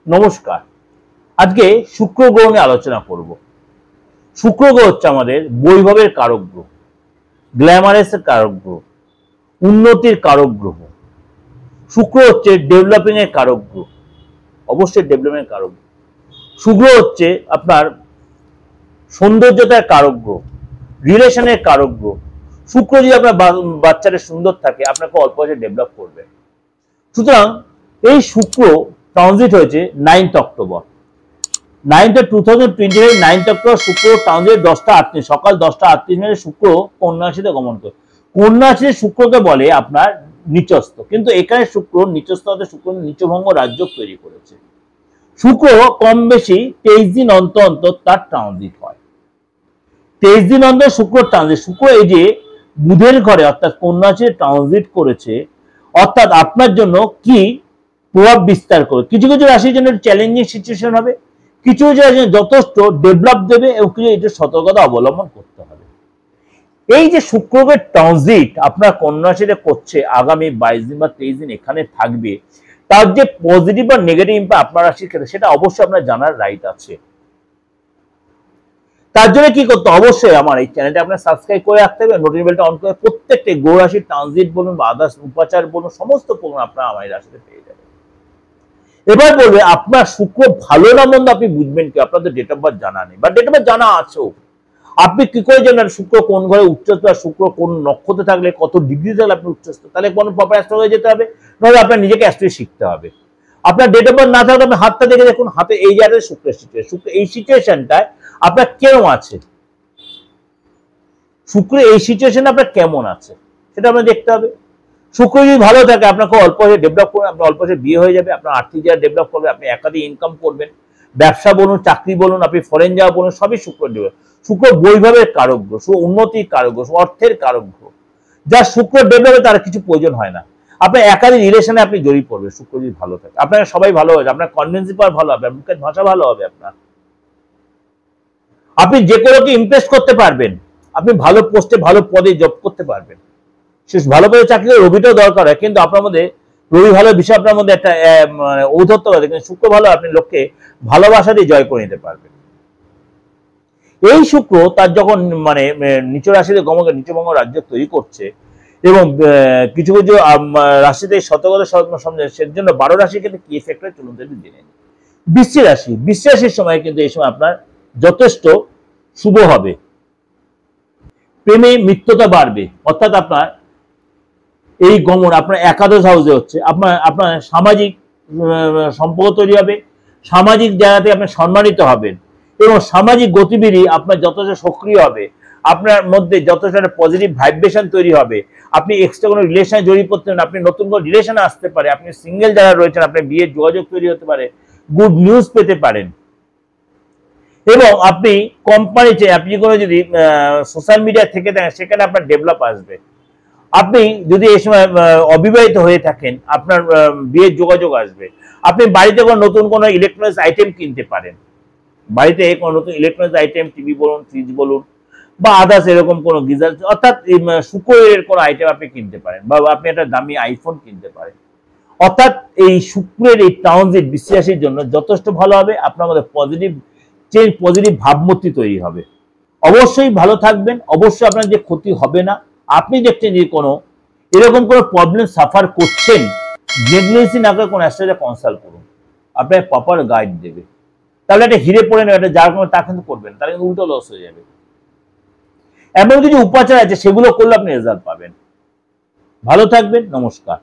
নমস্কার। আজকে শুক্র গ্রহ নিয়ে আলোচনা করব। শুক্র গ্রহ হচ্ছে আমাদের বৈভবের কারক গ্রহ, গ্ল্যামারাসের কারক গ্রহ, উন্নতির কারক গ্রহ। শুক্র হচ্ছে ডেভেলপিং এর কারক গ্রহ, অবশ্যই ডেভেলপমেন্ট কারক গ্রহ। শুক্র হচ্ছে আপনার সৌন্দর্যতার কারক গ্রহ, রিলেশনের কারক গ্রহ। শুক্র যদি আপনার বাচ্চাটা সুন্দর থাকে, আপনাকে অল্প বয়সে ডেভেলপ করবে। সুতরাং এই শুক্র ট্রানজিট হয়েছে 9th অক্টোবর, 9th অক্টোবর শুক্র ট্রানজিট 10টা 38, সকাল 10টা 38 শুক্র কন্যা রাশিতে গমন করে। কন্যা রাশিতে শুক্রকে বলে আপনার নিচস্থ, কিন্তু এখানে শুক্র নিচস্থ হতে শুক্র নিচভঙ্গ রাজ্য তৈরি করেছে। শুক্র কম বেশি 23 দিন অন্তর অন্তর তার ট্রানজিট হয়। 23 দিন অন্তর শুক্র ট্রানজিট। শুক্র এই যে বুধের ঘরে অর্থাৎ কন্যা রাশিতে ট্রানজিট করেছে, অর্থাৎ আপনার জন্য কি প্রভাব বিস্তার করে। কিছু কিছু রাশির জন্য চ্যালেঞ্জিং সিচুয়েশন হবে, কিছু কিছু রাশি যথেষ্ট ডেভেলপ দেবে এবং কিছু এটা সতর্কতা অবলম্বন করতে হবে। এই যে শুক্রের ট্রানজিট আপনার কন্যা রাশিতে করছে আগামী 22 দিন বা 23 দিন এখানে থাকবে, তার যে পজিটিভ বা নেগেটিভ ইম্প্যাক্ট আপনার রাশির ক্ষেত্রে সেটা অবশ্যই আপনার জানার রাইট আছে। তার জন্য কি করতে, অবশ্যই আমার এই চ্যানেলটা আপনার সাবস্ক্রাইব করে রাখতে হবে, নোটিফিকেশন বেলটা অন করে প্রত্যেকটা গ্রহ রাশির ট্রানজিট বলুন বা আদার্স উপাচার বলুন সমস্ত প্রোগ্রাম আপনারা আমার এই রাশিতে পেয়ে যাবেন। এবার বলবে আপনার শুক্র ভালো না মন্দ আপনি বুঝবেন কি? আপনাদের ডেট অফ বার্থ জানা নেই বা ডেট অফ বার্থ জানা আছেও, আপনি কি করে জানেন শুক্র কোন ঘরে উচ্চস্থ, শুক্র কোন নক্ষত্রে থাকলে কত ডিগ্রি থাকলে আপনি উচ্চস্থ? তাহলে কোনো প্রপার অ্যাস্ট্রোলজি যেতে হবে, নইলে আপনার নিজেকে অ্যাস্ট্রোলজি শিখতে হবে। আপনার ডেট অফ বার্থ না থাকলে আপনি হাতটা দেখে দেখুন, হাতে এই জায়গায় শুক্রের সিচুয়েশন, শুক্র এই সিচুয়েশনটায় আপনার কেমন আছে, শুক্র এই সিচুয়েশনে আপনার কেমন আছে সেটা আপনার দেখতে হবে। শুক্র যদি ভালো থাকে আপনাকে অল্প বয়সে ডেভেলপ করবেন, আপনার অল্প বয়সে বিয়ে হয়ে যাবে, আপনার আর্থিক জায়গা ডেভেলপ করবে, আপনি একাধিক ইনকাম করবেন, ব্যবসা বলুন চাকরি বলুন আপনি ফরেন যাওয়া বলুন সবই শুক্র দেবে। শুক্র বৈভবের কারক গ্রহ, উন্নতির কারক গ্রহ, অর্থের কারক গ্রহ। যা শুক্র ডেভেলপে তার কিছু প্রয়োজন হয় না, আপনার একাধিক রিলেশনে আপনি জড়িয়ে পড়বেন শুক্র যদি ভালো থাকে। আপনার সবাই ভালো হবে, আপনার কনভিন্সিং পাওয়ার ভালো হবে, মুখের ভাষা ভালো হবে, আপনার আপনি যে কোনোকে ইমপ্রেস করতে পারবেন, আপনি ভালো পোস্টে ভালো পদে জব করতে পারবেন। শেষ ভালো পদে চাকরি রবিটাও দরকার হয়, কিন্তু আপনার মধ্যে রবি ভালো বিষয় আপনার মধ্যে একটা ঔদ্ধত্য আছে, কিন্তু শুক্র ভালো আপনি লোককে ভালোবাসা দিয়ে জয় করে নিতে পারবেন। এই শুক্র তার যখন নিচ রাশিতে গমকে নিচভঙ্গ রাজ্য তৈরি করছে এবং কিছু কিছু রাশিতে সতর্কতা সের জন্য 12 রাশির ক্ষেত্রে কি এফেক্ট হয় চলুন জেনে নিন। বৃশ্চিক রাশি, বৃশ্চিক রাশির সময় কিন্তু এই সময় আপনার যথেষ্ট শুভ হবে, প্রেমে মিত্রতা বাড়বে, অর্থাৎ আপনার এই গমন আপনার একাদশ হাউসে হচ্ছে, আপনার সামাজিক সম্পর্ক তৈরি হবে, সামাজিক জায়গাতে আপনি সম্মানিত হবেন এবং সামাজিক গতিবিধি আপনার যথেষ্ট সক্রিয় হবে, আপনার মধ্যে যথেষ্ট একটা পজিটিভ ভাইব্রেশন তৈরি হবে, আপনি এক্সট্রা কোনো রিলেশনে জড়িয়ে পড়তে পারেন, আপনি নতুন কোনো রিলেশনে আসতে পারে, আপনি সিঙ্গেল যারা রয়েছেন আপনার বিয়ের যোগাযোগ তৈরি হতে পারে, গুড নিউজ পেতে পারেন। এবং আপনি কোম্পানিতে আপনি কোনো যদি সোশ্যাল মিডিয়া থেকে থাকেন সেখানে আপনার ডেভেলপ আসবে। আপনি যদি এই সময় অবিবাহিত হয়ে থাকেন আপনার বিয়ের যোগাযোগ আসবে। আপনি বাড়িতে কোনো নতুন কোনো ইলেকট্রনিক্স আইটেম কিনতে পারেন, বাড়িতে কোনো নতুন ইলেকট্রনিক্স আইটেম টিভি বলুন ফ্রিজ বলুন বা আদার্স এরকম কোনো গিজার, অর্থাৎ শুক্রের কোনো আইটেম আপনি কিনতে পারেন বা আপনি একটা দামি আইফোন কিনতে পারেন। অর্থাৎ এই শুক্রের এই ট্রানজিট বৃশ্চিক রাশির জন্য যথেষ্ট ভালো হবে, আপনার মধ্যে পজিটিভ চেঞ্জ, পজিটিভ ভাবমূর্তি তৈরি হবে। অবশ্যই ভালো থাকবেন, অবশ্যই আপনার যে ক্ষতি হবে না। আপনি দেখছেন যে কোনো এরকম কোনো প্রবলেম সাফার করছেন, নেগলিজেন্সি না করে কোনো অ্যাস্ট্রোলজার কনসাল্ট করুন, আপনার প্রপার গাইড দেবে। তাহলে একটা হিরে পড়ে নেবে, একটা যার কোনো তা কিন্তু করবেন, তাহলে কিন্তু উল্টো লস হয়ে যাবে। এমন কিছু উপাচার আছে সেগুলো করলে আপনি রেজাল্ট পাবেন। ভালো থাকবেন, নমস্কার।